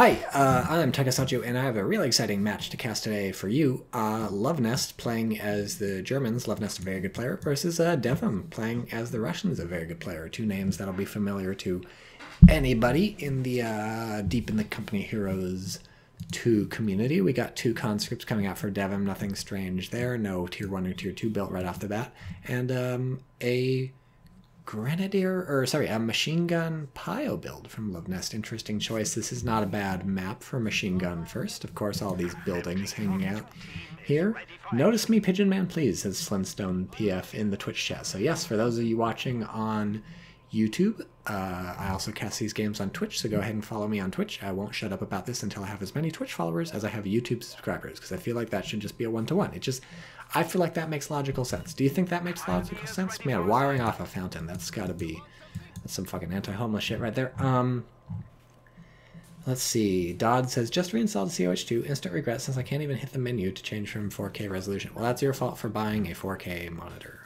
Hi, I'm TychoCelchuuu, and I have a really exciting match to cast today for you. Lovenest playing as the Germans, Lovenest a very good player, versus Devim playing as the Russians, a very good player. Two names that'll be familiar to anybody in the deep in the Company Heroes 2 community. We got two conscripts coming out for Devim, nothing strange there. No tier 1 or tier 2 built right off the bat. And a machine gun Pio build from Lovenest. Interesting choice. This is not a bad map for machine gun first. Of course, all these buildings hanging out here. Notice me, Pigeon Man, please, says Flintstone PF in the Twitch chat. So yes, for those of you watching on YouTube, I also cast these games on Twitch, so go ahead and follow me on Twitch. I won't shut up about this until I have as many Twitch followers as I have YouTube subscribers, because I feel like that should just be a one-to-one. I feel like that makes logical sense. Do you think that makes logical sense? Man, wiring off a fountain, that's some fucking anti-homeless shit right there. Let's see. Dodd says, just reinstalled CoH2, instant regret since I can't even hit the menu to change from 4K resolution. Well, that's your fault for buying a 4K monitor.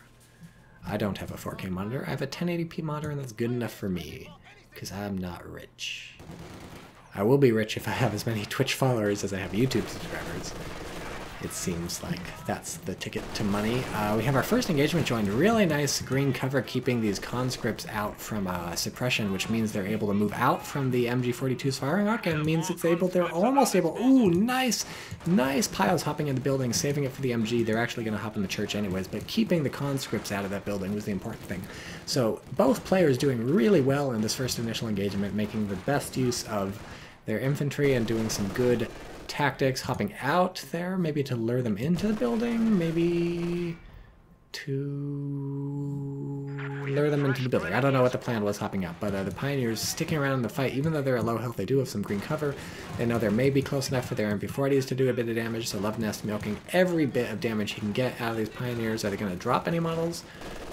I don't have a 4K monitor. I have a 1080p monitor, and that's good enough for me, because I'm not rich. I will be rich if I have as many Twitch followers as I have YouTube subscribers. It seems like that's the ticket to money. We have our first engagement joined. Really nice green cover keeping these conscripts out from suppression, which means they're able to move out from the MG42's firing arc, and means they're almost able. Ooh, nice piles hopping in the building, saving it for the MG. They're actually going to hop in the church anyways, but keeping the conscripts out of that building was the important thing. So both players doing really well in this first initial engagement, making the best use of their infantry and doing some good tactics, hopping out there, maybe to lure them into the building, maybe to lure them into the building. I don't know what the plan was hopping out, but the Pioneers sticking around in the fight, even though they're at low health, they do have some green cover. They know they may be close enough for their MP40s to do a bit of damage, so Lovenest milking every bit of damage he can get out of these Pioneers. Are they going to drop any models?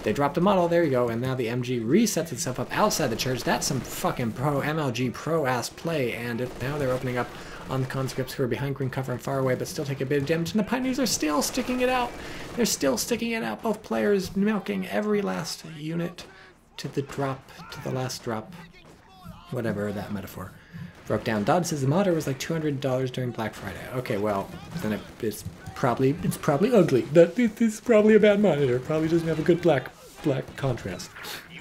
They dropped a model, there you go, and now the MG resets itself up outside the church. That's some fucking MLG pro-ass play, and now they're opening up on the conscripts who are behind green cover and far away, but still take a bit of damage, and the Pioneers are still sticking it out. They're still sticking it out. Both players milking every last unit to the last drop, whatever that metaphor broke down. Dodd says the monitor was like $200 during Black Friday. Okay, well, then it's probably ugly. It's probably a bad monitor. Probably doesn't have a good black contrast.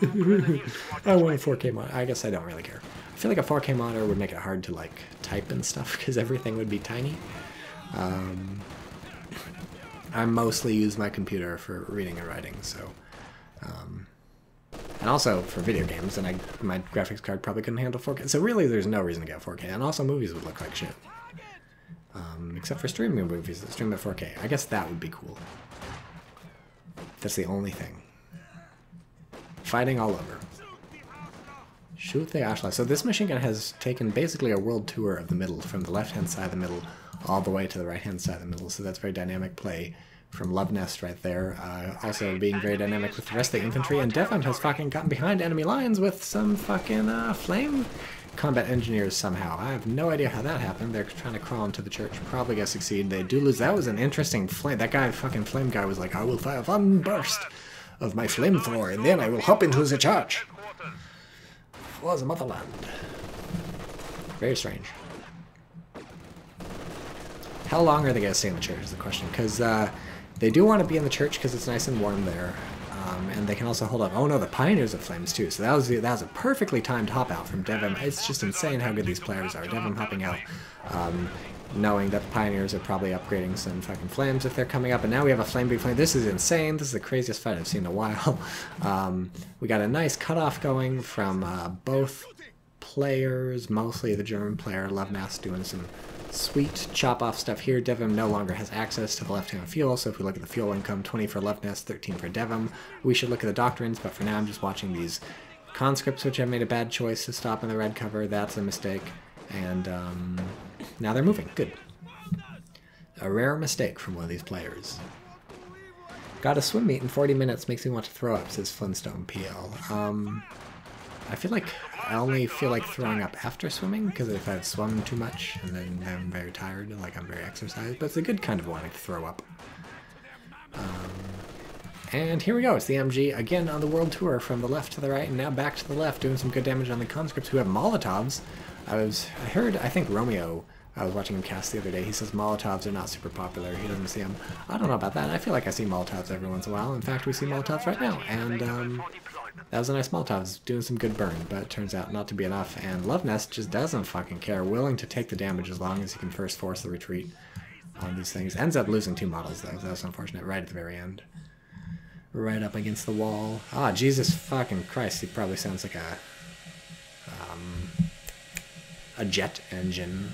I want a 4K monitor. I guess I don't really care. I feel like a 4K monitor would make it hard to like type and stuff because everything would be tiny. I mostly use my computer for reading and writing, so and also for video games, and my graphics card probably couldn't handle 4K. So really, there's no reason to get 4K, and also movies would look like shit. Except for streaming movies that stream at 4K. I guess that would be cool. That's the only thing. Fighting all over. Shoot the Ashla. So this machine gun has taken basically a world tour of the middle, from the left-hand side of the middle all the way to the right-hand side of the middle. So that's very dynamic play from Lovenest right there. Also being very dynamic with the rest of the infantry. And Devim has fucking gotten behind enemy lines with some fucking flame combat engineers somehow. I have no idea how that happened. They're trying to crawl into the church. Probably gonna succeed. They do lose. That was an interesting flame. That guy, fucking flame guy, was like, I will fire one burst of my flamethrower, and then I will hop into the church. For the motherland. Very strange. How long are they going to stay in the church is the question, because they do want to be in the church because it's nice and warm there, and they can also hold up. Oh no, the Pioneers have flames too, so that was a perfectly timed hop out from Devim. It's just insane how good these players are. Devim hopping out, knowing that the Pioneers are probably upgrading some fucking flames if they're coming up, and now we have a flame big flame. This is insane. This is the craziest fight I've seen in a while. We got a nice cutoff going from both players, mostly the German player, Lovenest, doing some sweet chop-off stuff here. Devim no longer has access to the left-hand fuel, so if we look at the fuel income, 20 for Lovenest, 13 for Devim. We should look at the doctrines, but for now I'm just watching these conscripts, which have made a bad choice to stop in the red cover. That's a mistake. And now they're moving. Good. A rare mistake from one of these players. Got a swim meet in 40 minutes. Makes me want to throw up, says Flintstone PL. I feel like I only feel like throwing up after swimming, because if I've swum too much, and then I'm very tired, like I'm very exercised, but it's a good kind of wanting to throw up. And here we go, it's the MG, again on the world tour from the left to the right, and now back to the left, doing some good damage on the conscripts who have Molotovs. I heard, I think Romeo, I was watching him cast the other day, he says Molotovs are not super popular, he doesn't see them. I don't know about that, I feel like I see Molotovs every once in a while. In fact, we see Molotovs right now, and that was a nice Molotov, doing some good burn, but it turns out not to be enough, and Love Nest just doesn't fucking care, willing to take the damage as long as he can first force the retreat on these things. Ends up losing 2 models though, that was unfortunate, right at the very end. Right up against the wall. Ah, Jesus fucking Christ, he probably sounds like a jet engine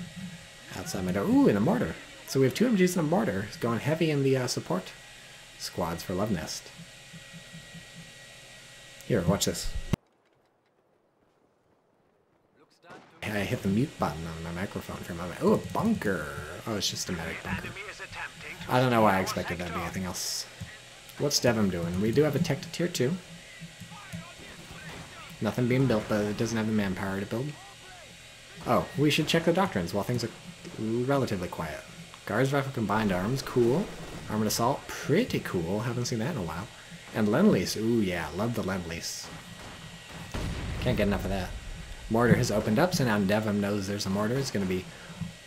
outside my door. Ooh, and a mortar. So we have 2 MGs and a mortar. It's going heavy in the support squads for Love Nest. Here, watch this. I hit the mute button on my microphone for a moment. Oh, a bunker. Oh, it's just a medic bunker. I don't know why I expected that to be anything else. What's Devon doing? We do have a tech to tier 2. Nothing being built, but it doesn't have the manpower to build. Oh, we should check the doctrines while things are relatively quiet. Guards Rifle Combined Arms, cool. Armored Assault, pretty cool. Haven't seen that in a while. And Lend-Lease, ooh yeah, love the Lend-Lease. Can't get enough of that. Mortar has opened up, so now Devon knows there's a mortar. It's going to be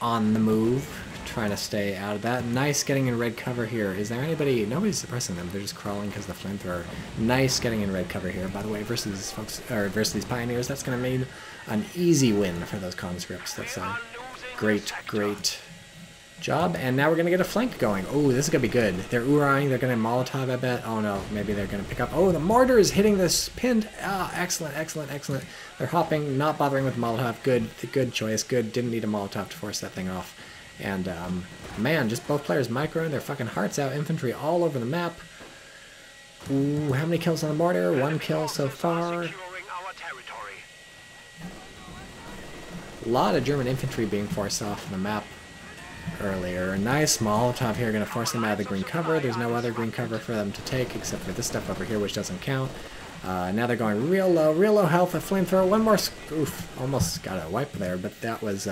on the move, trying to stay out of that. Nice getting in red cover here. Is there anybody? Nobody's suppressing them. They're just crawling because of the flamethrower. Nice getting in red cover here. By the way, versus folks, or versus these pioneers, that's going to mean an easy win for those conscripts. That's a great, great job. And now we're going to get a flank going. Oh, this is going to be good. They're Uraing. They're going to Molotov, I bet. Oh no, maybe they're going to pick up. Oh, the mortar is hitting this pinned. Ah, excellent, excellent, excellent. They're hopping, not bothering with Molotov. Good, good choice. Good. Didn't need a Molotov to force that thing off. And, man, just both players microing their fucking hearts out. Infantry all over the map. Ooh, how many kills on the mortar? 1 kill so far. A lot of German infantry being forced off the map earlier. Nice Molotov here, going to force them out of the green cover. There's no other green cover for them to take except for this stuff over here, which doesn't count. Now they're going real low health. A flamethrower, one more. Oof, almost got a wipe there, but that was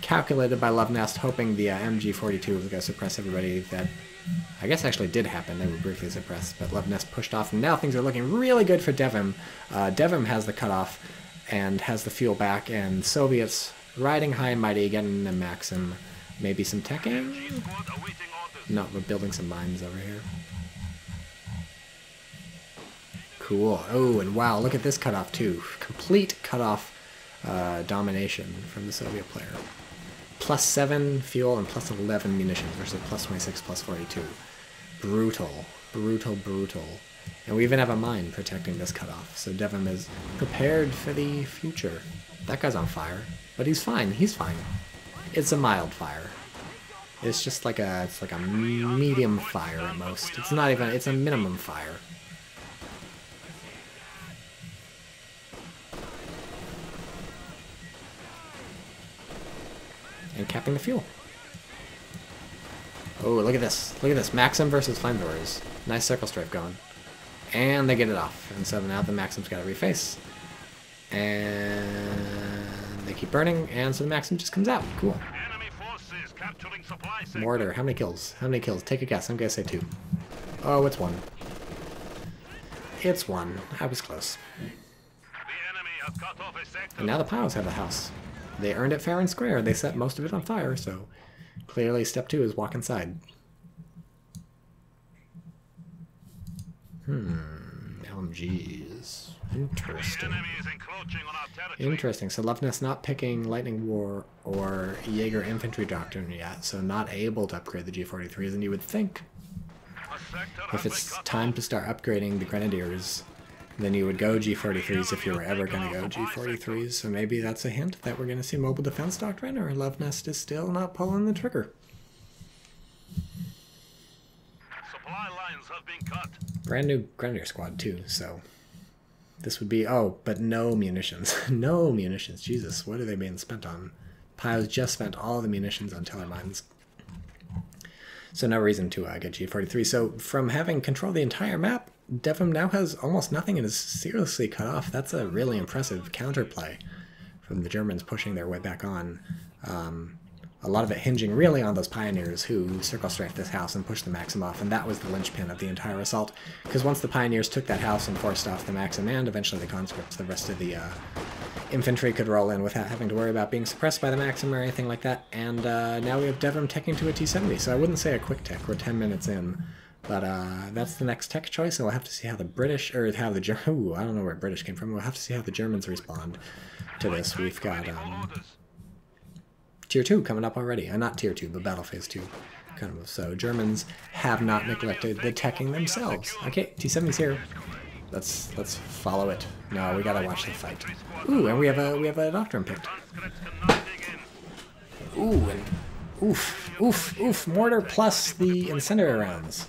calculated by Love Nest, hoping the MG42 was going to suppress everybody. That I guess actually did happen. They were briefly suppressed, but Love Nest pushed off, and now things are looking really good for Devon. Devon has the cutoff and has the fuel back, and Soviets riding high and mighty, getting the Maxim. Maybe some teching? No, we're building some mines over here. Cool. Oh, and wow, look at this cutoff too. Complete cutoff domination from the Soviet player. +7 fuel and +11 munitions versus +26, +42. Brutal. Brutal, brutal. And we even have a mine protecting this cutoff, so Devon is prepared for the future. That guy's on fire, but he's fine. He's fine. It's a mild fire. It's just like a medium fire at most. It's not even. It's a minimum fire. And capping the fuel. Oh, look at this. Look at this. Maxim versus flamethrowers. Nice circle strafe going. And they get it off. And so now the Maxim's got to reface. And they keep burning, and so the Maxim just comes out. Cool. Mortar. How many kills? How many kills? Take a guess. I'm going to say 2. Oh, it's 1. It's 1. I was close. And now the Piles have the house. They earned it fair and square. They set most of it on fire, so clearly step 2 is walk inside. LMGs. Interesting. Interesting. So Love Nest not picking Lightning War or Jaeger Infantry Doctrine yet, so not able to upgrade the G43s, and you would think if it's time to start upgrading the Grenadiers, then you would go G43s if you were ever going to go G43s, so maybe that's a hint that we're going to see Mobile Defense Doctrine, or Love Nest is still not pulling the trigger. Supply lines have been cut. Brand new Grenadier Squad too, so this would be, oh, but no munitions. No munitions. Jesus, what are they being spent on? Piles just spent all the munitions on Teller mines. So no reason to get G43. So from having controlled the entire map, Devon now has almost nothing and is seriously cut off. That's a really impressive counterplay from the Germans pushing their way back on. A lot of it hinging really on those pioneers who circle strafed this house and pushed the Maxim off, and that was the linchpin of the entire assault. Because once the pioneers took that house and forced off the Maxim and eventually the conscripts, the rest of the infantry could roll in without having to worry about being suppressed by the Maxim or anything like that. And now we have Devon teching to a T70, so I wouldn't say a quick tech. We're 10 minutes in. But that's the next tech choice, and we'll have to see how the British, or how the Germans, ooh, I don't know where British came from. We'll have to see how the Germans respond to this. We've got Tier 2 coming up already. Not Tier 2, but Battle Phase 2. Kind of. So Germans have not neglected the teching themselves. Okay, T70's here. Let's follow it. No, we gotta watch the fight. Ooh, and we have a doctrine picked. Ooh, and oof. Mortar plus the incendiary rounds.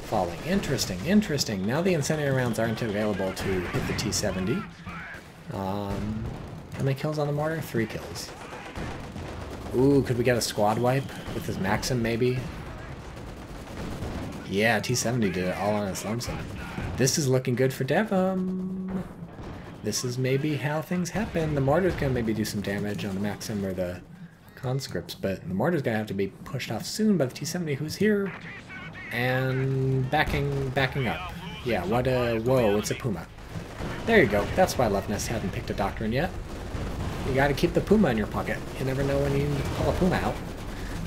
Falling. Interesting. Now the incendiary rounds aren't available to hit the T70. How many kills on the mortar? 3 kills. Ooh, could we get a squad wipe with his Maxim, maybe? Yeah, T70 did it all on its lonesome. This is looking good for Devon. This is maybe how things happen. The mortar's gonna maybe do some damage on the Maxim or the conscripts, but the mortar's gonna have to be pushed off soon by the T70, who's here and backing up. Yeah, what a whoa! It's a Puma. There you go. That's why Love Nest hadn't picked a doctrine yet. You got to keep the Puma in your pocket. You never know when you need to pull a Puma out.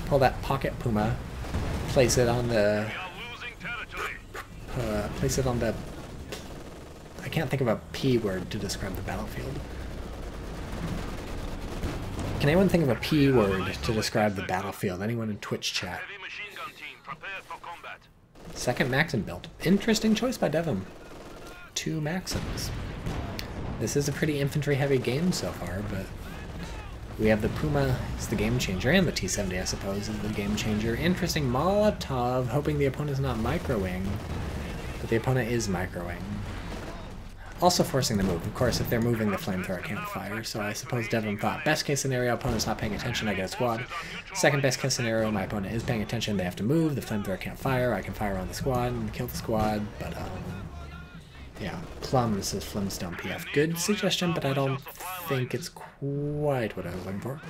Pull that pocket Puma, place it on the. I can't think of a P word to describe the battlefield. Can anyone think of a P word to describe the battlefield? Anyone in Twitch chat? Second Maxim build. Interesting choice by Devon. 2 Maxims. This is a pretty infantry-heavy game so far, but we have the Puma is the game changer, and the T-70, I suppose, is the game changer. Interesting Molotov, hoping the opponent's not microwing, but the opponent is microwing. Also forcing the move. Of course, if they're moving, the flamethrower can't fire, so I suppose Devon thought, best case scenario, opponent's not paying attention, I get a squad. Second best case scenario, my opponent is paying attention, they have to move, the flamethrower can't fire, I can fire on the squad and kill the squad, but yeah, Plum says Flimstone PF. Good suggestion, but I don't think it's quite what I was looking for.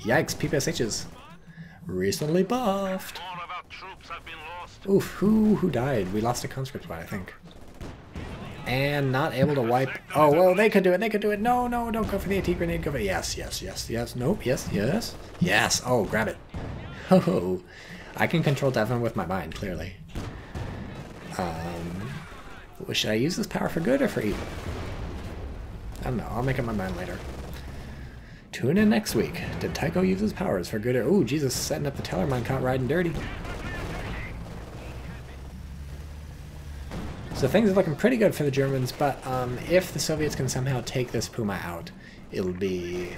Yikes, PPSHs. Recently buffed. Oof, who died? We lost a conscript squad, I think. And not able to wipe. Oh, well, they could do it. No, don't go for the AT grenade. Go for it. Yes. Nope, yes. Oh, grab it. Oh, I can control Devon with my mind, clearly. Should I use this power for good or for evil? I don't know. I'll make up my mind later. Tune in next week. Did Tycho use his powers for good or... Ooh, Jesus, setting up the Tellermine caught riding dirty. So things are looking pretty good for the Germans, but if the Soviets can somehow take this Puma out, it'll be...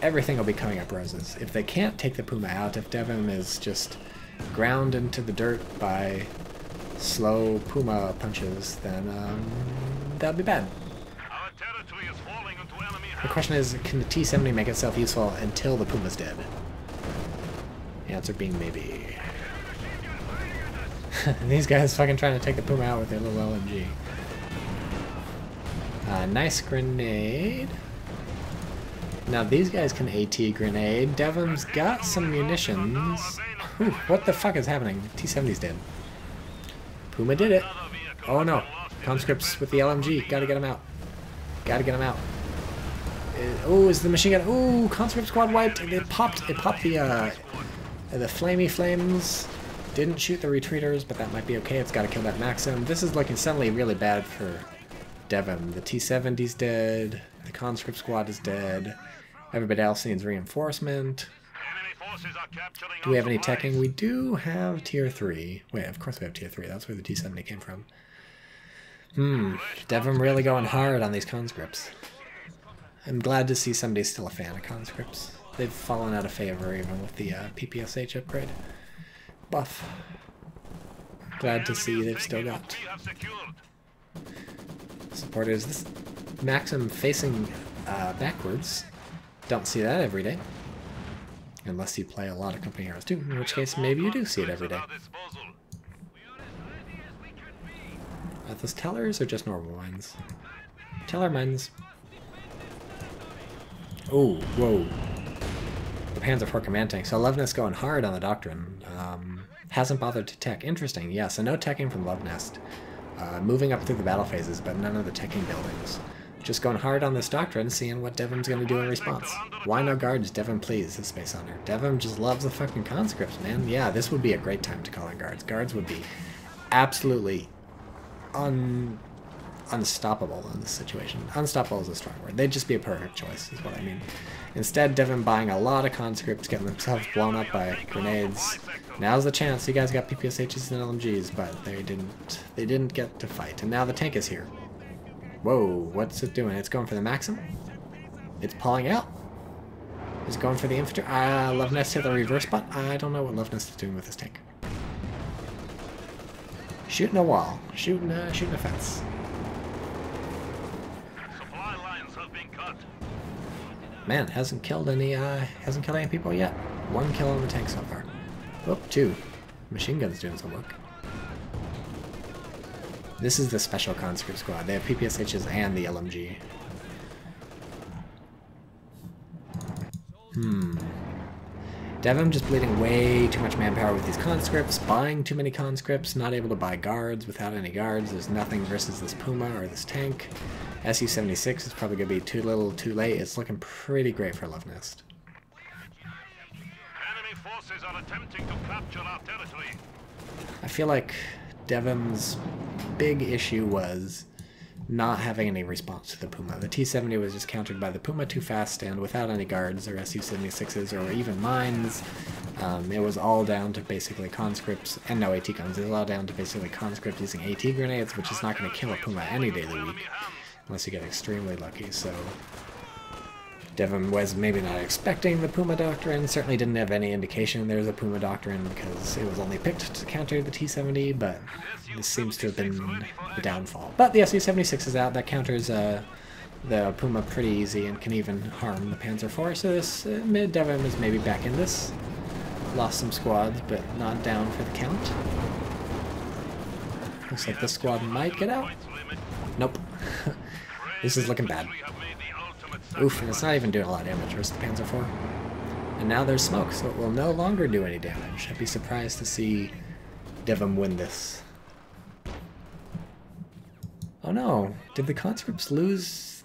everything will be coming up roses. If they can't take the Puma out, if Devon is just ground into the dirt by slow Puma punches, then that'll be bad. The question is, can the T-70 make itself useful until the Puma's dead? The answer being maybe. These guys fucking trying to take the Puma out with their little LMG. Nice grenade. Now these guys can AT grenade. Devon's got some munitions. Whew, what the fuck is happening? T-70's dead. Puma did it. Oh no. Conscripts with the LMG. Gotta get him out. Oh, is the machine gun... Ooh, conscript squad wiped. It popped the Flamey flames. Didn't shoot the retreaters, but that might be okay. It's gotta kill that Maxim. This is looking suddenly really bad for Devon. The T-70's dead. The conscript squad is dead. Everybody else needs reinforcement. Do we have any teching? We do have tier 3. Wait, of course we have tier 3. That's where the T-70 came from. Devon really going hard on these conscripts. I'm glad to see somebody's still a fan of conscripts. They've fallen out of favor even with the PPSH upgrade. Buff. Glad to see they've still got supporters. This Maxim facing backwards. Don't see that every day. Unless you play a lot of Company Heroes too, in which case maybe you do see it every day. Are those tellers or just normal mines? Teller mines. Oh, whoa. The Panzer IV command tank. So Loveness going hard on the Doctrine. Hasn't bothered to tech. Interesting, yeah, so no teching from Lovenest. moving up through the battle phases, but none of the teching buildings. Just going hard on this doctrine, seeing what Devon's going to do in response. Why no guards, Devon, please, his space hunter. Devon just loves the fucking conscripts, man. Yeah, this would be a great time to call in guards. Guards would be absolutely unstoppable in this situation. Unstoppable is a strong word. They'd just be a perfect choice, is what I mean. Instead, Devon buying a lot of conscripts, getting themselves blown up by grenades. Now's the chance. You guys got PPSHs and LMGs, but they didn't get to fight. And now the tank is here. Whoa, what's it doing? It's going for the Maxim? It's pulling out? It's going for the infantry? Love Nest hit the reverse button? I don't know what Love Nest is doing with this tank. Shooting a wall. Shooting a fence. Supply lines have been cut. Man, hasn't killed any people yet. 1 kill on the tank so far. Oh, 2. Machine gun's doing some work. This is the special conscript squad. They have PPSHs and the LMG. Devon just bleeding way too much manpower with these conscripts, buying too many conscripts, not able to buy guards without any guards. There's nothing versus this Puma or this tank. Su-76 is probably going to be too little, too late. It's looking pretty great for Love Nest. Enemy forces are attempting to capture our territory. I feel like Devon's big issue was not having any response to the Puma. The T-70 was just countered by the Puma too fast and without any guards or Su-76s or even mines. It was all down to basically conscripts, and no AT guns. It was all down to basically conscripts using AT grenades, which is not going to kill a Puma any day of the week, unless you get extremely lucky. So Devon was maybe not expecting the Puma Doctrine, certainly didn't have any indication there was a Puma Doctrine because it was only picked to counter the T-70, but this seems to have been the downfall. But the Su-76 is out, that counters the Puma pretty easy and can even harm the Panzer IV, so this Devon is maybe back in this. Lost some squads, but not down for the count. Looks like this squad might get out. Nope. This is looking bad. Oof, and it's not even doing a lot of damage versus the Panzer IV. And now there's smoke, so it will no longer do any damage. I'd be surprised to see Devon win this. Oh no, did the conscripts lose?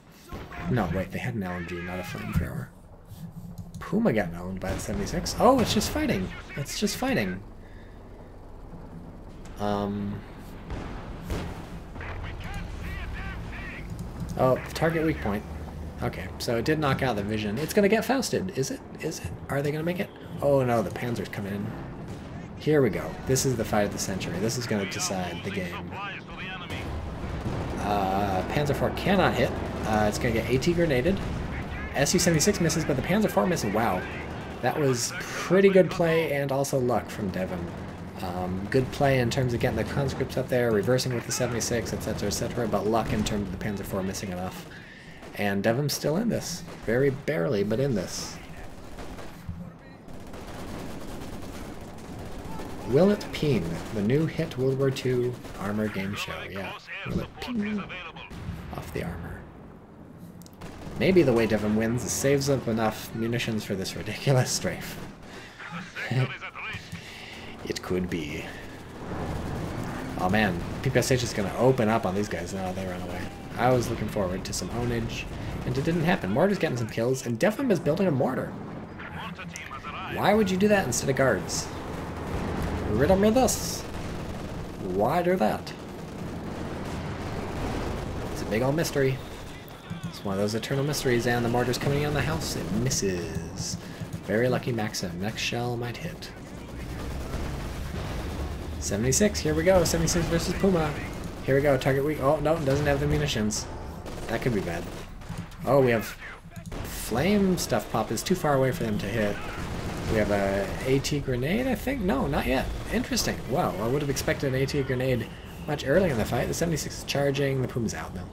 No, wait, they had an LMG, not a flamethrower. Puma got owned by the 76. Oh, it's just fighting. It's just fighting. Oh, target weak point. Okay, so it did knock out the vision. It's gonna get Fausted. Is it? Is it? Are they gonna make it? Oh no, the Panzer's coming in. Here we go. This is the fight of the century. This is gonna decide the game. Panzer IV cannot hit. It's gonna get AT grenaded. Su-76 misses, but the Panzer IV misses. Wow. That was pretty good play and also luck from Devon. Good play in terms of getting the conscripts up there, reversing with the 76, etc., but luck in terms of the Panzer IV missing enough. And Devon's still in this. Very barely, but in this. Will it ping? The new hit World War II armor game show. Yeah. Will it ping off the armor? Maybe the way Devon wins is saves up enough munitions for this ridiculous strafe. It could be. Oh man, PPSH is going to open up on these guys now they run away. I was looking forward to some ownage, and it didn't happen. Mortar's getting some kills, and Devon is building a mortar. Why would you do that instead of guards? Riddle me this. Why do that? It's a big old mystery. It's one of those eternal mysteries, and the mortar's coming on the house. It misses. Very lucky Maxim. Next shell might hit. 76, here we go. 76 versus Puma. Here we go, target weak. Oh, no, doesn't have the munitions. That could be bad. Oh, we have flame stuff pop. Is too far away for them to hit. We have a AT grenade, I think? No, not yet. Interesting. Wow, I would have expected an AT grenade much earlier in the fight. The 76 is charging. The Puma's out, though.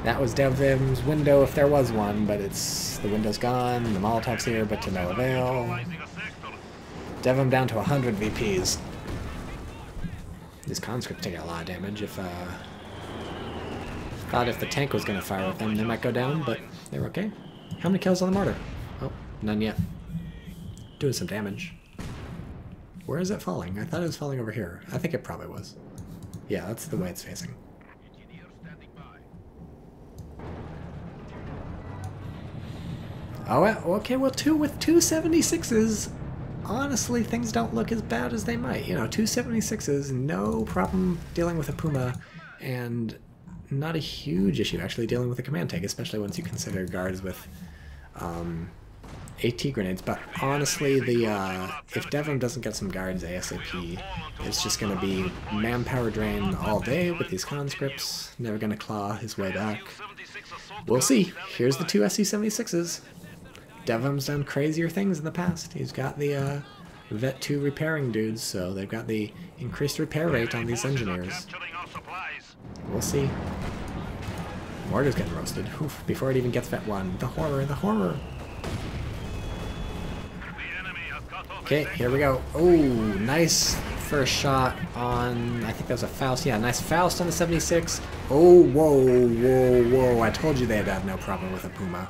That was Devon's window if there was one, but the window's gone. The Molotov's here, but to no avail. Devon down to 100 VPs. These conscripts take a lot of damage. Thought if the tank was going to fire with them, they might go down, but they're okay. How many kills on the mortar? Oh, none yet. Doing some damage. Where is it falling? I thought it was falling over here. I think it probably was. Yeah, that's the way it's facing. Oh, okay, well, with 276s, honestly, things don't look as bad as they might. You know, 276s, no problem dealing with a Puma, and not a huge issue actually dealing with a command tank, especially once you consider guards with AT grenades. But honestly, the if Devon doesn't get some guards ASAP, it's just going to be manpower drain all day with these conscripts, never going to claw his way back. We'll see. Here's the two SC-76s. Devon's done crazier things in the past. He's got the Vet 2 repairing dudes, so they've got the increased repair rate on these engineers. We'll see. Mortar's getting roasted. Oof, before it even gets Vet 1. The horror, the horror! Okay, here we go. Oh, nice first shot on, I think that was a Faust. Yeah, nice Faust on the 76. Oh, whoa, whoa, whoa. I told you they'd have no problem with a Puma.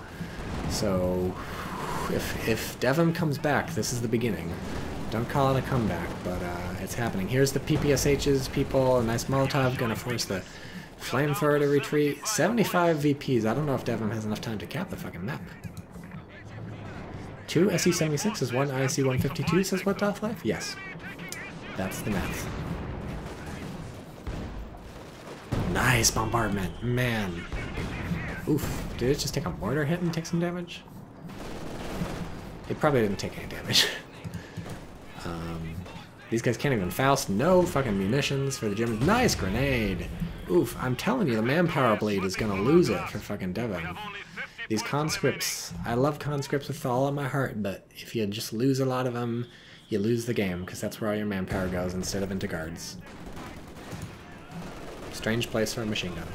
So, if Devon comes back, this is the beginning. Don't call it a comeback, but it's happening. Here's the PPSHs, people. A nice Molotov, gonna force the flamethrower to retreat. 75 VPs. I don't know if Devon has enough time to cap the fucking map. 2 SE-76s, 1 IC-152, says what, Life? Yes. That's the math. Nice bombardment, man. Oof. Did it just take a mortar hit and take some damage? It probably didn't take any damage. These guys can't even Faust. No fucking munitions for the Germans. Nice grenade! Oof, I'm telling you, the manpower bleed is gonna lose it for fucking Devon. These conscripts, I love conscripts with all of my heart, but if you just lose a lot of them, you lose the game, because that's where all your manpower goes instead of into guards. Strange place for a machine gun.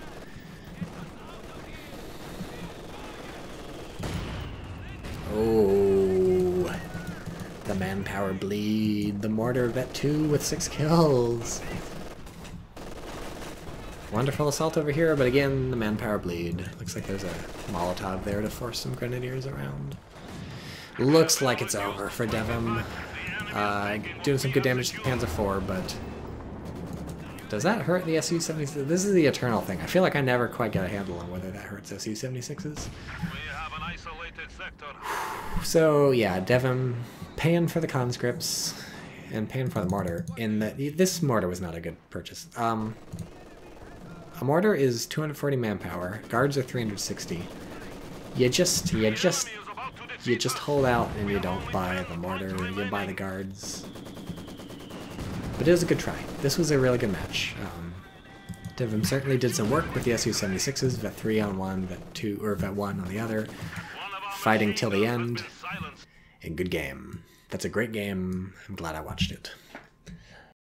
Oh, the manpower bleed. The mortar Vet 2 with 6 kills. Wonderful assault over here, but again, the manpower bleed. Looks like there's a Molotov there to force some grenadiers around. Looks like it's over for Devon. Doing some good damage to the Panzer IV, but does that hurt the SU-76? This is the eternal thing. I feel like I never quite get a handle on whether that hurts SU-76s. So yeah, Devon paying for the conscripts and paying for the mortar. This mortar was not a good purchase. A mortar is 240 manpower. Guards are 360. You just hold out and you don't buy the mortar. You buy the guards. But it was a good try. This was a really good match. Devon certainly did some work with the SU-76s. Vet 3 on one, Vet 2 or Vet 1 on the other. Fighting till the end. A good game. That's a great game. I'm glad I watched it.